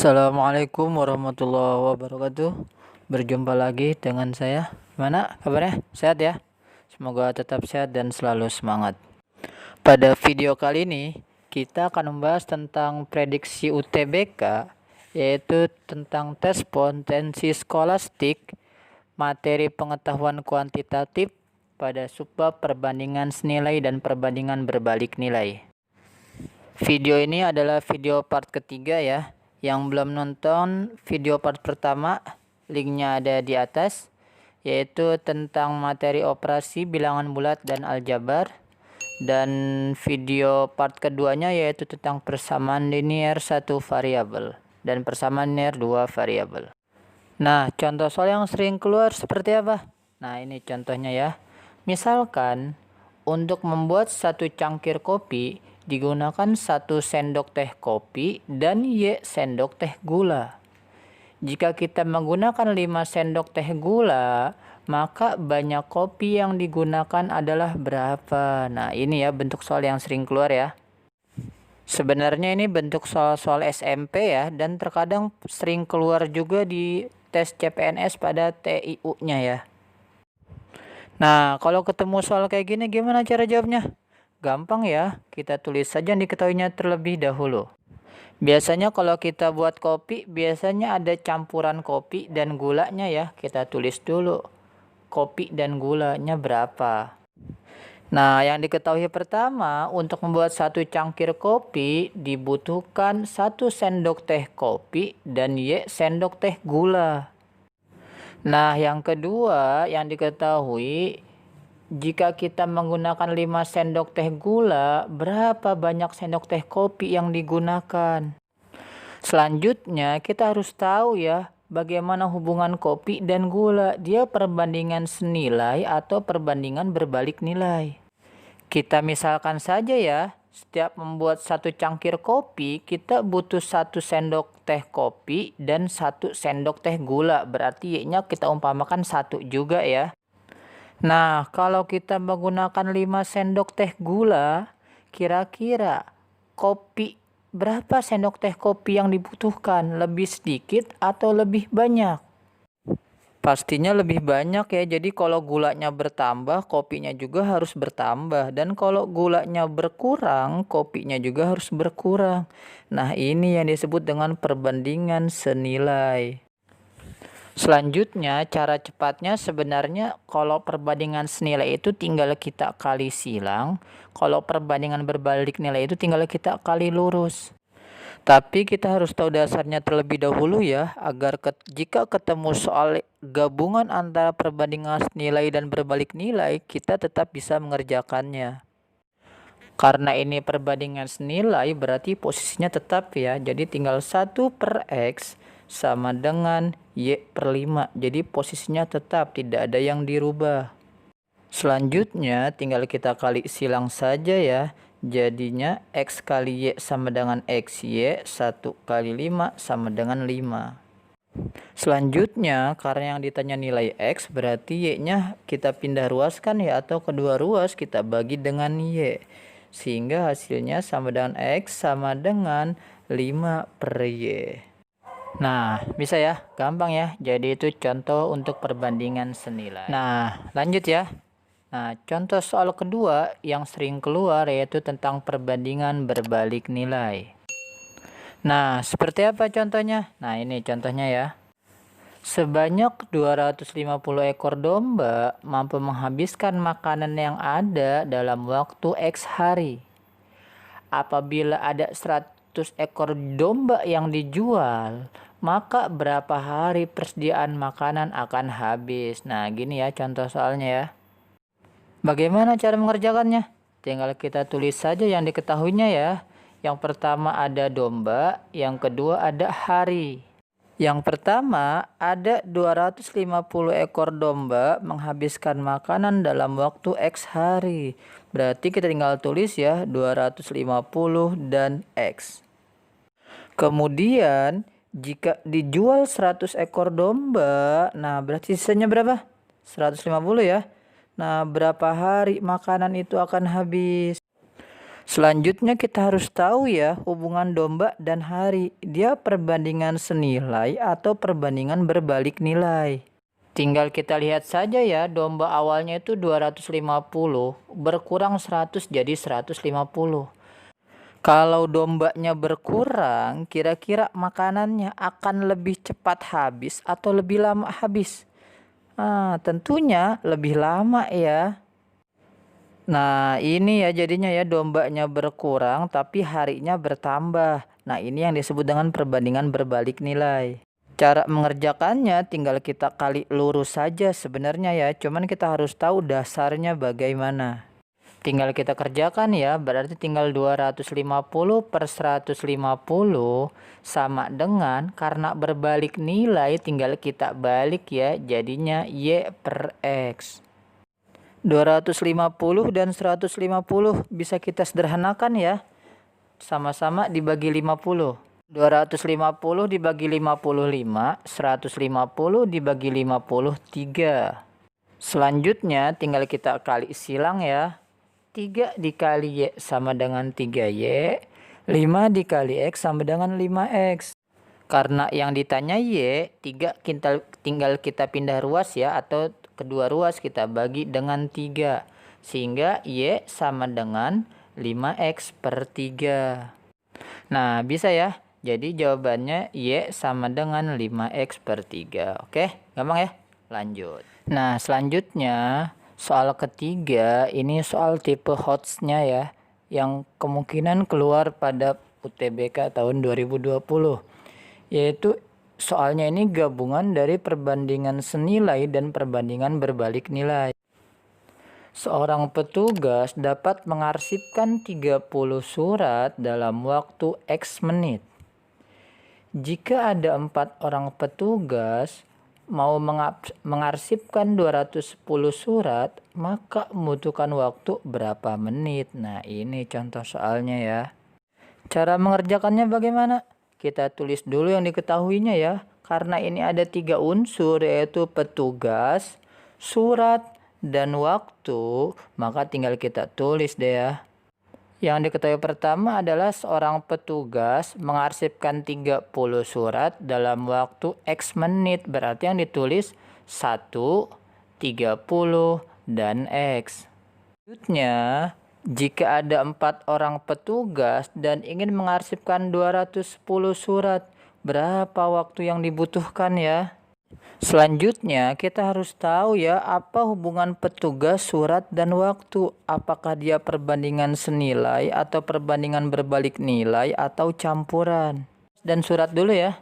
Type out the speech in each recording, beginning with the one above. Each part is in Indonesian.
Assalamualaikum warahmatullahi wabarakatuh. Berjumpa lagi dengan saya. Gimana kabarnya? Sehat ya? Semoga tetap sehat dan selalu semangat. Pada video kali ini kita akan membahas tentang prediksi UTBK, yaitu tentang tes potensi skolastik, materi pengetahuan kuantitatif pada subbab perbandingan senilai dan perbandingan berbalik nilai. Video ini adalah video part ketiga ya. Yang belum nonton video part pertama, linknya ada di atas, yaitu tentang materi operasi bilangan bulat dan aljabar. Dan video part keduanya yaitu tentang persamaan linear satu variabel dan persamaan linear dua variabel. Nah, contoh soal yang sering keluar seperti apa? Nah, ini contohnya ya. Misalkan untuk membuat satu cangkir kopi digunakan 1 sendok teh kopi dan Y sendok teh gula. Jika kita menggunakan 5 sendok teh gula, maka banyak kopi yang digunakan adalah berapa? Nah, ini ya bentuk soal yang sering keluar ya. Sebenarnya ini bentuk soal-soal SMP ya, dan terkadang sering keluar juga di tes CPNS pada TIU-nya ya. Nah, kalau ketemu soal kayak gini gimana cara jawabnya? Gampang ya, kita tulis saja yang diketahuinya terlebih dahulu. Biasanya kalau kita buat kopi, biasanya ada campuran kopi dan gulanya ya. Kita tulis dulu kopi dan gulanya berapa. Nah, yang diketahui pertama, untuk membuat satu cangkir kopi dibutuhkan 1 sendok teh kopi dan Y sendok teh gula. Nah, yang kedua yang diketahui, jika kita menggunakan 5 sendok teh gula, berapa banyak sendok teh kopi yang digunakan? Selanjutnya, kita harus tahu ya, bagaimana hubungan kopi dan gula. Dia perbandingan senilai atau perbandingan berbalik nilai. Kita misalkan saja ya, setiap membuat satu cangkir kopi, kita butuh 1 sendok teh kopi dan 1 sendok teh gula. Berarti Y-nya kita umpamakan 1 juga ya. Nah, kalau kita menggunakan 5 sendok teh gula, kira-kira kopi berapa sendok teh kopi yang dibutuhkan? Lebih sedikit atau lebih banyak? Pastinya lebih banyak ya. Jadi kalau gulanya bertambah, kopinya juga harus bertambah. Dan kalau gulanya berkurang, kopinya juga harus berkurang. Nah, ini yang disebut dengan perbandingan senilai. Selanjutnya, cara cepatnya sebenarnya kalau perbandingan senilai itu tinggal kita kali silang. Kalau perbandingan berbalik nilai itu tinggal kita kali lurus. Tapi kita harus tahu dasarnya terlebih dahulu ya, agar jika ketemu soal gabungan antara perbandingan senilai dan berbalik nilai, kita tetap bisa mengerjakannya. Karena ini perbandingan senilai, berarti posisinya tetap ya. Jadi tinggal 1 per X sama dengan Y per 5. Jadi posisinya tetap, tidak ada yang dirubah. Selanjutnya tinggal kita kali silang saja ya. Jadinya X kali Y sama dengan XY. 1 kali 5 sama dengan 5. Selanjutnya, karena yang ditanya nilai X, berarti Y-nya kita pindah ruaskan ya, atau kedua ruas kita bagi dengan Y. Sehingga hasilnya sama dengan X sama dengan 5 per Y. Nah, bisa ya, gampang ya. Jadi itu contoh untuk perbandingan senilai. Nah, lanjut ya. Nah, contoh soal kedua yang sering keluar yaitu tentang perbandingan berbalik nilai. Nah, seperti apa contohnya? Nah, ini contohnya ya. Sebanyak 250 ekor domba mampu menghabiskan makanan yang ada dalam waktu X hari. Apabila ada 100 ekor domba yang dijual, maka berapa hari persediaan makanan akan habis? Nah, gini ya contoh soalnya ya. Bagaimana cara mengerjakannya? Tinggal kita tulis saja yang diketahuinya ya. Yang pertama ada domba, yang kedua ada hari. Yang pertama ada 250 ekor domba menghabiskan makanan dalam waktu X hari. Berarti kita tinggal tulis ya 250 dan X. Kemudian jika dijual 100 ekor domba, nah berarti sisanya berapa? 150 ya. Nah, berapa hari makanan itu akan habis? Selanjutnya kita harus tahu ya hubungan domba dan hari. Dia perbandingan senilai atau perbandingan berbalik nilai. Tinggal kita lihat saja ya, domba awalnya itu 250, berkurang 100 jadi 150. Kalau dombanya berkurang, kira-kira makanannya akan lebih cepat habis atau lebih lama habis? Tentunya lebih lama ya. Nah, ini ya jadinya ya dombanya berkurang tapi harinya bertambah. Nah, ini yang disebut dengan perbandingan berbalik nilai. Cara mengerjakannya tinggal kita kali lurus saja sebenarnya ya. Cuman kita harus tahu dasarnya bagaimana. Tinggal kita kerjakan ya. Berarti tinggal 250 per 150 sama dengan, karena berbalik nilai tinggal kita balik ya. Jadinya Y per X. 250 dan 150 bisa kita sederhanakan ya. Sama-sama dibagi 50. 250 dibagi 55, 150 dibagi 53. Selanjutnya tinggal kita kali silang ya. 3 dikali Y sama dengan 3Y. 5 dikali X sama dengan 5X. Karena yang ditanya Y, 3 tinggal kita pindah ruas ya, atau kedua ruas kita bagi dengan 3. Sehingga Y sama dengan 5X per 3. Nah, bisa ya. Jadi jawabannya Y sama dengan 5X per 3. Oke, gampang ya? Lanjut. Nah, selanjutnya soal ketiga, ini soal tipe HOTS-nya ya, yang kemungkinan keluar pada UTBK tahun 2020. Yaitu soalnya ini gabungan dari perbandingan senilai dan perbandingan berbalik nilai. Seorang petugas dapat mengarsipkan 30 surat dalam waktu X menit. Jika ada 4 orang petugas mau mengarsipkan 210 surat, maka membutuhkan waktu berapa menit? Nah, ini contoh soalnya ya. Cara mengerjakannya bagaimana? Kita tulis dulu yang diketahuinya ya. Karena ini ada 3 unsur, yaitu petugas, surat, dan waktu, maka tinggal kita tulis deh ya. Yang diketahui pertama adalah seorang petugas mengarsipkan 30 surat dalam waktu X menit. Berarti yang ditulis 1, 30, dan X. Selanjutnya, jika ada 4 orang petugas dan ingin mengarsipkan 210 surat, berapa waktu yang dibutuhkan ya? Selanjutnya, kita harus tahu ya apa hubungan petugas, surat, dan waktu. Apakah dia perbandingan senilai atau perbandingan berbalik nilai atau campuran? Dan surat dulu ya.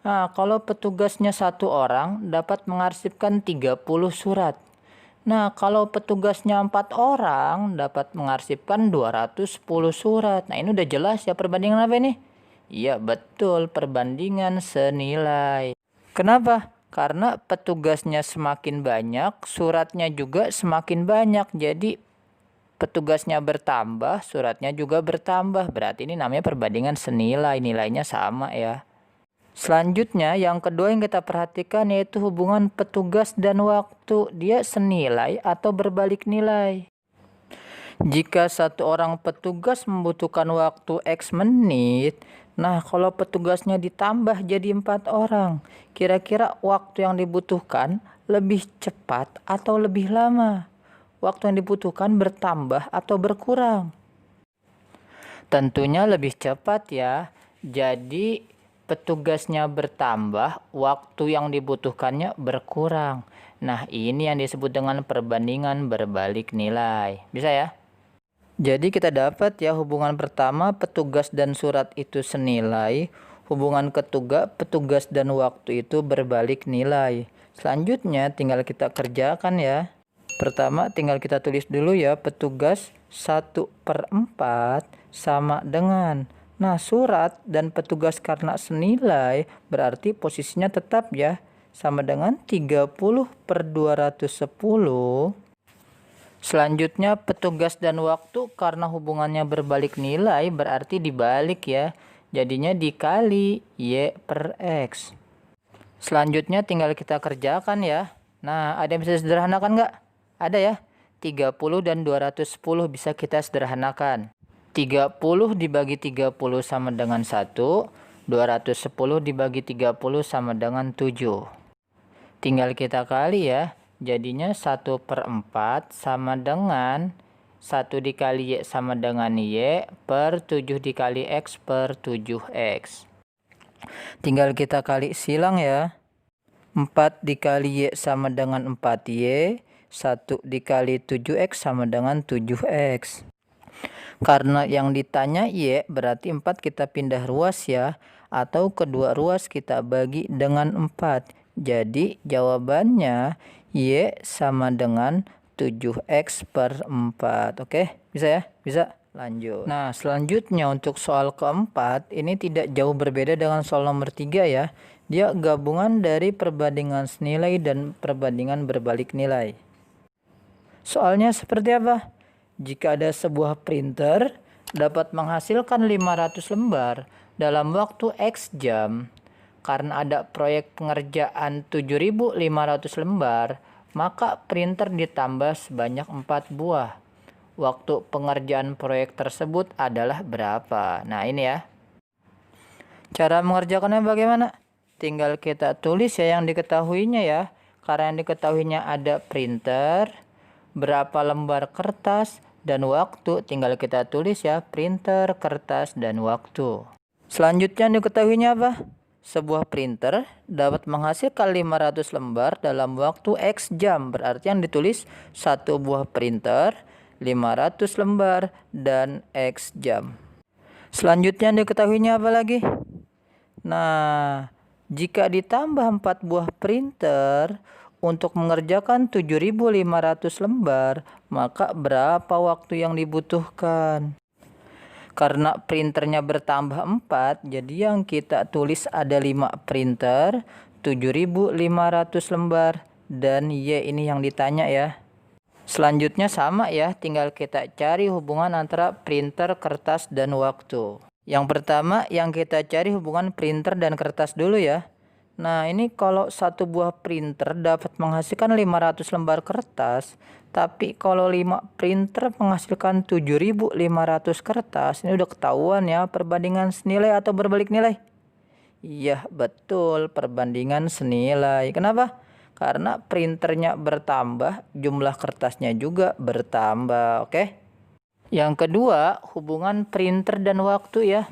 Nah, kalau petugasnya 1 orang dapat mengarsipkan 30 surat. Nah, kalau petugasnya 4 orang dapat mengarsipkan 210 surat. Nah, ini udah jelas ya perbandingan apa ini? Iya, betul, perbandingan senilai. Kenapa? Karena petugasnya semakin banyak, suratnya juga semakin banyak. Jadi petugasnya bertambah, suratnya juga bertambah. Berarti ini namanya perbandingan senilai, nilainya sama ya. Selanjutnya yang kedua yang kita perhatikan yaitu hubungan petugas dan waktu. Dia senilai atau berbalik nilai. Jika 1 orang petugas membutuhkan waktu X menit, nah kalau petugasnya ditambah jadi 4 orang, kira-kira waktu yang dibutuhkan lebih cepat atau lebih lama? Waktu yang dibutuhkan bertambah atau berkurang? Tentunya lebih cepat ya. Jadi petugasnya bertambah, waktu yang dibutuhkannya berkurang. Nah, ini yang disebut dengan perbandingan berbalik nilai. Bisa ya? Jadi kita dapat ya hubungan pertama petugas dan surat itu senilai. Hubungan ketiga petugas dan waktu itu berbalik nilai. Selanjutnya tinggal kita kerjakan ya. Pertama tinggal kita tulis dulu ya, petugas 1/4 sama dengan. Nah, surat dan petugas karena senilai berarti posisinya tetap ya. Sama dengan 30/210. Selanjutnya petugas dan waktu karena hubungannya berbalik nilai berarti dibalik ya. Jadinya dikali Y per X. Selanjutnya tinggal kita kerjakan ya. Nah, ada yang bisa sederhanakan nggak? Ada ya. 30 dan 210 bisa kita sederhanakan. 30 dibagi 30 sama dengan 1. 210 dibagi 30 sama dengan 7. Tinggal kita kali ya. Jadinya 1/4 sama dengan 1 dikali Y sama dengan Y per 7 dikali X per 7X. Tinggal kita kali silang ya. 4 dikali Y sama dengan 4Y. 1 dikali 7X sama dengan 7X. Karena yang ditanya Y, berarti 4 kita pindah ruas ya. Atau kedua ruas kita bagi dengan 4. Jadi jawabannya Y sama dengan 7X per 4. Oke, bisa ya? Bisa? Lanjut. Nah, selanjutnya untuk soal keempat, ini tidak jauh berbeda dengan soal nomor 3 ya. Dia gabungan dari perbandingan senilai dan perbandingan berbalik nilai. Soalnya seperti apa? Jika ada sebuah printer dapat menghasilkan 500 lembar dalam waktu X jam, karena ada proyek pengerjaan 7.500 lembar, maka printer ditambah sebanyak 4 buah. Waktu pengerjaan proyek tersebut adalah berapa? Nah, ini ya. Cara mengerjakannya bagaimana? Tinggal kita tulis ya yang diketahuinya ya. Karena yang diketahuinya ada printer, berapa lembar kertas, dan waktu. Tinggal kita tulis ya, printer, kertas, dan waktu. Selanjutnya yang diketahuinya apa? Sebuah printer dapat menghasilkan 500 lembar dalam waktu X jam. Berarti yang ditulis satu buah printer, 500 lembar, dan X jam. Selanjutnya yang diketahuinya apa lagi? Nah, jika ditambah 4 buah printer untuk mengerjakan 7.500 lembar, maka berapa waktu yang dibutuhkan? Karena printernya bertambah 4, jadi yang kita tulis ada 5 printer, 7.500 lembar, dan Y ini yang ditanya ya. Selanjutnya sama ya, tinggal kita cari hubungan antara printer, kertas, dan waktu. Yang pertama yang kita cari hubungan printer dan kertas dulu ya. Nah, ini kalau satu buah printer dapat menghasilkan 500 lembar kertas, tapi kalau 5 printer menghasilkan 7.500 kertas, ini udah ketahuan ya perbandingan senilai atau berbalik nilai. Iya, betul, perbandingan senilai. Kenapa? Karena printernya bertambah, jumlah kertasnya juga bertambah, oke? Yang kedua, hubungan printer dan waktu ya.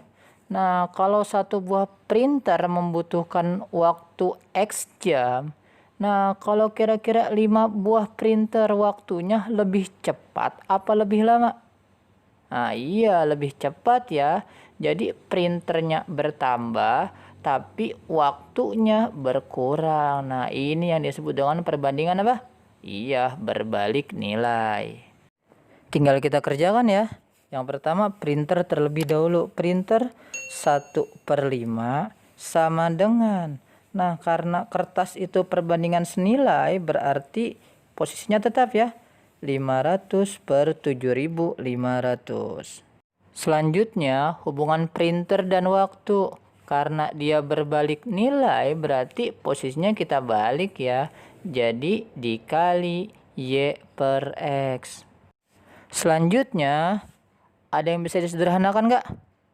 Nah, kalau satu buah printer membutuhkan waktu X jam, nah kalau kira-kira 5 buah printer waktunya lebih cepat apa lebih lama? Nah, iya, lebih cepat ya. Jadi printernya bertambah, tapi waktunya berkurang. Nah, ini yang disebut dengan perbandingan apa? Iya, berbalik nilai. Tinggal kita kerjakan ya. Yang pertama printer terlebih dahulu. Printer 1/5 sama dengan. Nah, karena kertas itu perbandingan senilai, berarti posisinya tetap ya. 500 per 7.500. Selanjutnya hubungan printer dan waktu. Karena dia berbalik nilai, berarti posisinya kita balik ya. Jadi dikali Y per X. Selanjutnya, ada yang bisa disederhanakan nggak?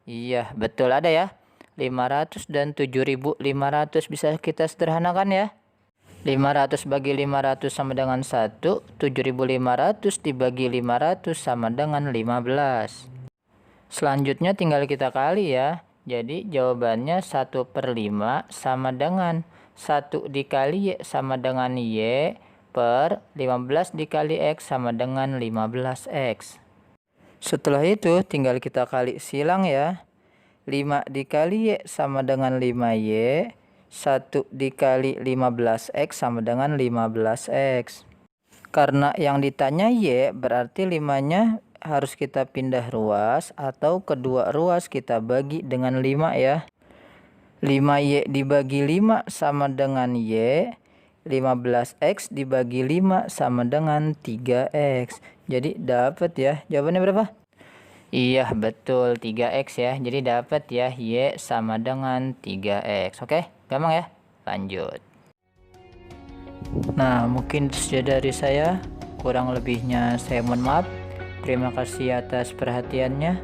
Iya, betul ada ya. 500 dan 7.500 bisa kita sederhanakan ya. 500 bagi 500 sama dengan 1. 7.500 dibagi 500 sama dengan 15. Selanjutnya tinggal kita kali ya. Jadi jawabannya 1/5 sama dengan 1 dikali Y sama dengan Y per 15 dikali X sama dengan 15X. Setelah itu tinggal kita kali silang ya. 5 dikali Y sama dengan 5Y. 1 dikali 15X sama dengan 15X. Karena yang ditanya Y, berarti 5-nya harus kita pindah ruas atau kedua ruas kita bagi dengan 5 ya. 5Y dibagi 5 sama dengan Y. 15X dibagi 5 sama dengan 3X. Jadi dapat ya. Jawabannya berapa? Iya, betul, 3X ya. Jadi dapat ya Y sama dengan 3X. Oke, gampang ya. Lanjut. Nah, mungkin itu saja dari saya. Kurang lebihnya saya mohon maaf. Terima kasih atas perhatiannya.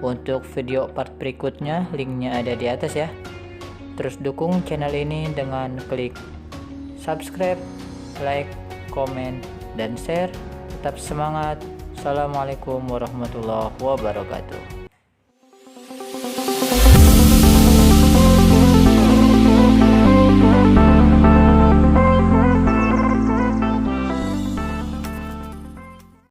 Untuk video part berikutnya, linknya ada di atas ya. Terus dukung channel ini dengan klik subscribe, like, komen, dan share. Tetap semangat. Assalamualaikum warahmatullahi wabarakatuh.